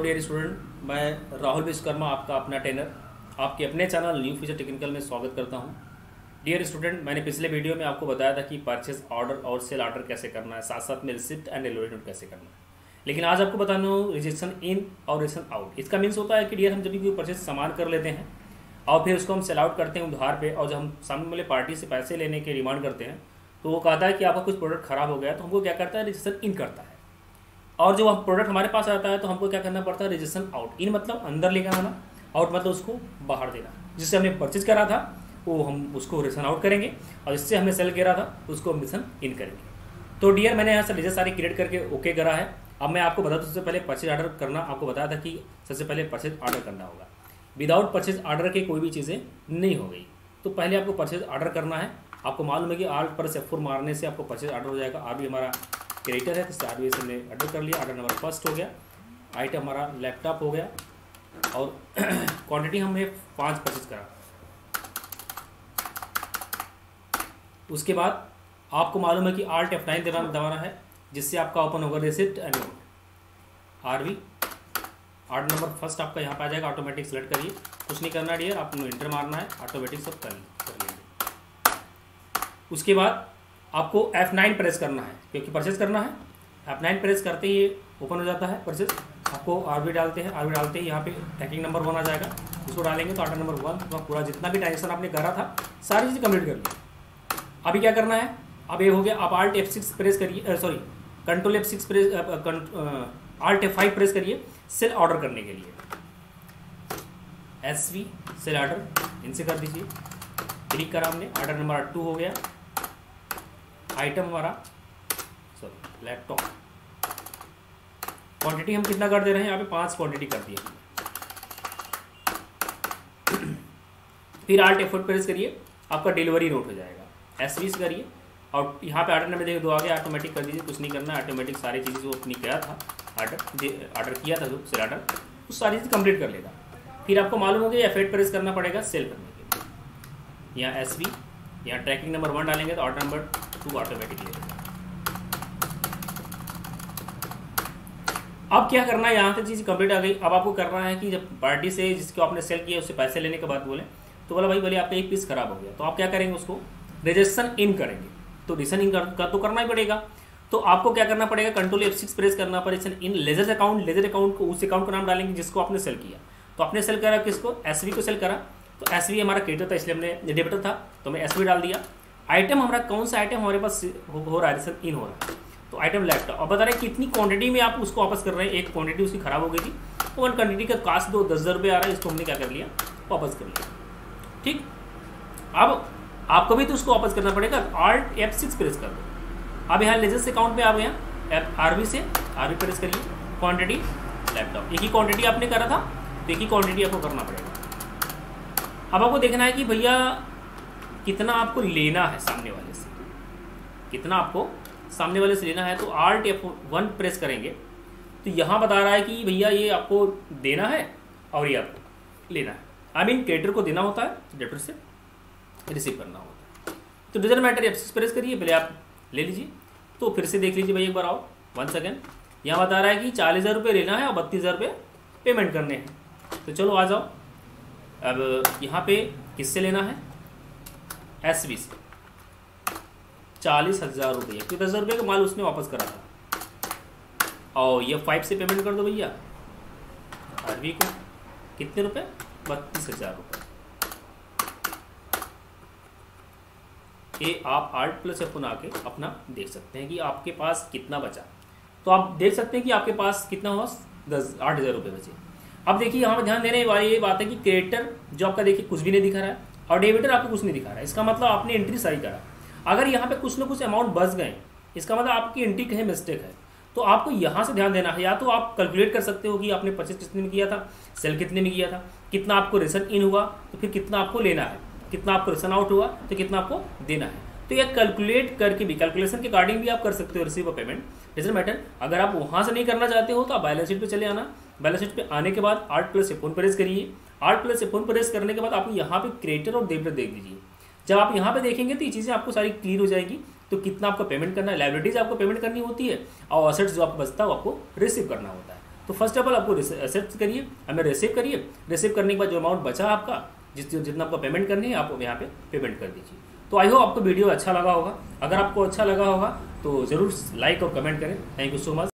Dear student, मैं राहुल विश्वकर्मा आपका अपना ट्रेनर आपके अपने चैनल न्यू फ्यूचर टेक्निकल में स्वागत करता हूं। डियर स्टूडेंट, मैंने पिछले वीडियो में आपको बताया था कि परचेज ऑर्डर और सेल ऑर्डर कैसे करना है, साथ साथ में रिसिप्ट एंड डिलीवरी नोट कैसे करना है। लेकिन आज आपको बताना हूँ रिजेक्शन इन और रिजेक्शन आउट। इसका मीन्स होता है कि डियर हम जब भी कोई परचेज सामान कर लेते हैं और फिर उसको हम सेल आउट करते हैं उधार पे, और जब हम सामने वाले पार्टी से पैसे लेने के डिमांड करते हैं तो वो कहता है कि आपका कुछ प्रोडक्ट खराब हो गया, तो हमको क्या करता है, रिजेक्शन इन करता है। और जो प्रोडक्ट हमारे पास आता है तो हमको क्या करना पड़ता है, रजिस्ट्रेशन आउट। इन मतलब अंदर लेकर आना, आउट मतलब उसको बाहर देना। जिससे हमने परचेज करा था वो हम उसको रजिस्ट्रेशन आउट करेंगे, और जिससे हमने सेल करा था उसको हम रजिस्ट्रेशन इन करेंगे। तो डियर, मैंने यहाँ से रजिस्टर सारी क्रिएट करके ओके करा है। अब मैं आपको बता दूँ, सबसे पहले परचेज ऑर्डर करना आपको बताया था कि सबसे पहले परचेज ऑर्डर करना होगा। विदाउट परचेज ऑर्डर के कोई भी चीज़ें नहीं हो गई, तो पहले आपको परचेज ऑर्डर करना है। आपको मालूम है कि आल्ट पर F4 मारने से आपको परचेज ऑर्डर हो जाएगा। अभी हमारा क्रिएटर है तो आरबी से हमने ऑर्डर कर लिया। ऑर्डर नंबर फर्स्ट हो गया, आइटम हमारा लैपटॉप हो गया, और क्वांटिटी हमने 5 परचेज करा। उसके बाद आपको मालूम है कि Alt F9 दबाना है, जिससे आपका ओपन होगा receipt and note. RB order number first आपका यहाँ पे आ जाएगा। ऑटोमेटिक सेलेक्ट करिए, कुछ नहीं करना डियर, आपको इंटर मारना है, ऑटोमेटिक सब कर लेंगे। उसके बाद आपको F9 प्रेस करना है, क्योंकि परचेज करना है। F9 प्रेस करते ही ओपन हो जाता है परचेज। आपको आरबी डालते हैं, आरबी डालते ही यहाँ पे ट्रैकिंग नंबर 1 आ जाएगा। उसको डालेंगे तो ऑर्डर नंबर 1 तो पूरा जितना भी ट्रांजेक्शन आपने करा था सारी चीज़ कंप्लीट कर लिया। अभी क्या करना है, अब ये हो गया। आप Alt F6 प्रेस करिए, sorry control F6 press, Alt F5 press करिए सेल ऑर्डर करने के लिए। SV सेल ऑर्डर इनसे कर दीजिए, क्लिक करा हमने। ऑर्डर नंबर 2 हो गया। आइटम हमारा सॉरी लैपटॉप, क्वांटिटी हम कितना कर दे रहे हैं, यहाँ पे 5 क्वांटिटी कर दिए। फिर Alt F4 प्रेस करिए, आपका डिलीवरी नोट हो जाएगा। SV से करिए, और यहाँ पे ऑर्डर नंबर देखिए 2 आ गया। ऑटोमेटिक कर दीजिए, कुछ नहीं करना है। ऑटोमेटिक सारी चीज़ें जो अपनी किया था ऑर्डर किया था, जो सेल ऑर्डर, उस सारी चीज़ कंप्लीट कर लेगा। फिर आपको मालूम हो गया F8 प्रेस करना पड़ेगा सेल करने के लिए। यहाँ SV, यहाँ ट्रैकिंग नंबर 1 डालेंगे तो ऑर्डर नंबर 2 ऑटोमेटिक ले लेगा। अब क्या करना है, यहाँ तक चीज़ कंप्लीट आ गई। अब आपको करना है कि जब पार्टी से जिसको आपने सेल किया उससे पैसे लेने के बाद बोले तो बोला भाई बोले आपका एक पीस खराब हो गया, तो आप क्या करेंगे, उसको रजिस्ट्रेशन इन करेंगे। तो रजिस्ट्रेशन इन का तो करना ही पड़ेगा। तो आपको क्या करना पड़ेगा, कंट्रोल F6 प्रेस करना पड़ेगा। इन लेजर अकाउंट को, उस अकाउंट का नाम डालेंगे जिसको आपने सेल किया। तो आपने सेल करा किसको, SV को सेल करा। तो SV हमारा क्रेडिटर था, इसलिए हमने डेबिटर था तो मैं SV डाल दिया। आइटम हमारा कौन सा आइटम हमारे पास हो रहा है, रजिस्ट्रेशन इन हो रहा है, तो आइटम लैपटॉप। अब बता रहे हैं कितनी क्वांटिटी में आप उसको वापस कर रहे हैं। एक क्वांटिटी उसकी खराब हो गई थी, तो 1 क्वांटिटी का कास्ट 10,000 रुपये आ रहा है, इसको हमने क्या कर लिया, वापस कर लिया। ठीक, अब आपको भी तो उसको वापस करना पड़ेगा। Alt F6 प्रेस कर दो। अब यहाँ लेजर्स अकाउंट में आ गया, आरबी से आरबी प्रेस करिए, क्वांटिटी लैपटॉप। एक ही क्वांटिटी आपने करा था तो एक ही क्वांटिटी आपको करना पड़ेगा। अब आपको देखना है कि भैया कितना आपको लेना है सामने वाले से, कितना आपको सामने वाले से लेना है। तो Alt F1 प्रेस करेंगे तो यहाँ बता रहा है कि भैया ये आपको देना है और ये आपको लेना है। आई मीन क्रेडिटर को देना होता है, डेबिटर से रिसीव करना होता है। तो डजंट मैटर, F6 प्रेस करिए, पहले आप ले लीजिए। तो फिर से देख लीजिए भाई, एक बार आओ 1 सेकेंड। यहाँ बता रहा है कि 40,000 रुपये लेना है और 32,000 रुपये पेमेंट करने हैं। तो चलो आ जाओ। अब यहाँ पे किससे लेना है, SV से 40,000 रुपये, 10,000 रुपये का माल उसने वापस करा था। और ये 5 से पेमेंट कर दो भैया आरबी को। कितने रुपए, 32,000 रुपये। ये आप Alt+F1 आके अपना देख सकते हैं कि आपके पास कितना बचा। तो आप देख सकते हैं कि आपके पास कितना हुआ, 8,000 रुपये बचे। अब देखिए यहाँ पर ध्यान देने वाली ये बात है कि क्रेडिटर जो आपका देखिए कुछ भी नहीं दिखा रहा है, और डेबिटर आपको कुछ नहीं दिखा रहा है। इसका मतलब आपने एंट्री सही करा। अगर यहाँ पे कुछ ना कुछ अमाउंट बच गए, इसका मतलब आपकी एंट्री कहीं मिस्टेक है। तो आपको यहाँ से ध्यान देना है। या तो आप कैलकुलेट कर सकते हो कि आपने परचेज कितने में किया था, सेल कितने में किया था, कितना आपको रिटर्न इन हुआ, तो फिर कितना आपको लेना है, कितना आपको रिटर्न आउट हुआ तो कितना आपको देना है। तो यह कैलकुलेट करके भी, कैलकुलेशन के अकॉर्डिंग भी आप कर सकते हो रिसीव पेमेंट, डजंट मैटर। अगर आप वहाँ से नहीं करना चाहते हो तो आप बैलेंस शीट पे चले आना। बैलेंस शीट पे आने के बाद Alt+F1 प्रेस करिए। Alt+F1 प्रेस करने के बाद आपको यहाँ पे क्रेडिटर और डेबिटर देख लीजिए। जब आप यहाँ पे देखेंगे तो ये चीज़ें आपको सारी क्लियर हो जाएगी। तो कितना आपको पेमेंट करना है, लायबिलिटीज आपको पेमेंट करनी होती है, और असेट्स जो आपको बचता है वो आपको रिसीव करना होता है। तो फर्स्ट ऑफ ऑल आपको एक्सेप्ट करिए, हमें रिसीव करिए। रिसीव करने के बाद जो अमाउंट बचा आपका, जितना आपको पेमेंट करनी है आप यहाँ पे पेमेंट कर दीजिए। तो आई होप आपको वीडियो अच्छा लगा होगा। अगर आपको अच्छा लगा होगा तो ज़रूर लाइक और कमेंट करें। Thank you so much.